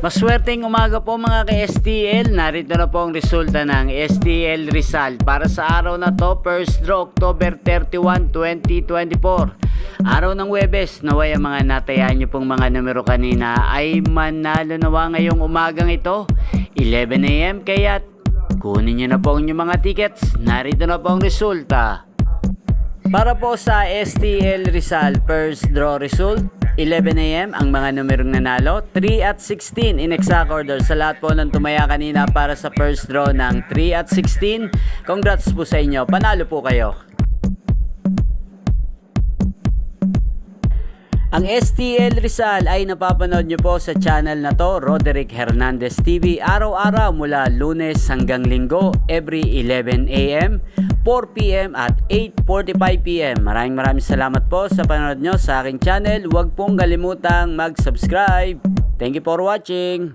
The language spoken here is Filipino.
Maswerteng umaga po mga ka-STL. Narito na po ang resulta ng STL Rizal para sa araw na to, first draw October 31, 2024. Araw ng Huwebes, naway ang mga natayaan nyo pong mga numero kanina ay manalo nawa ngayong umagang ito 11 AM, kaya kunin nyo na po ang inyong mga tickets. Narito na po ang resulta para po sa STL Rizal first draw result 11 AM. Ang mga numerong nanalo 3 at 16 in exact order. Sa lahat po ng tumaya kanina para sa first draw ng 3 at 16, congrats po sa inyo, panalo po kayo. Ang STL Rizal ay napapanood nyo po sa channel na to, Roderick Hernandez TV, araw-araw mula Lunes hanggang Linggo, every 11 AM, 4 PM at 8:45 PM. Maraming salamat po sa panonood nyo sa aking channel. Huwag pong kalimutang mag-subscribe. Thank you for watching.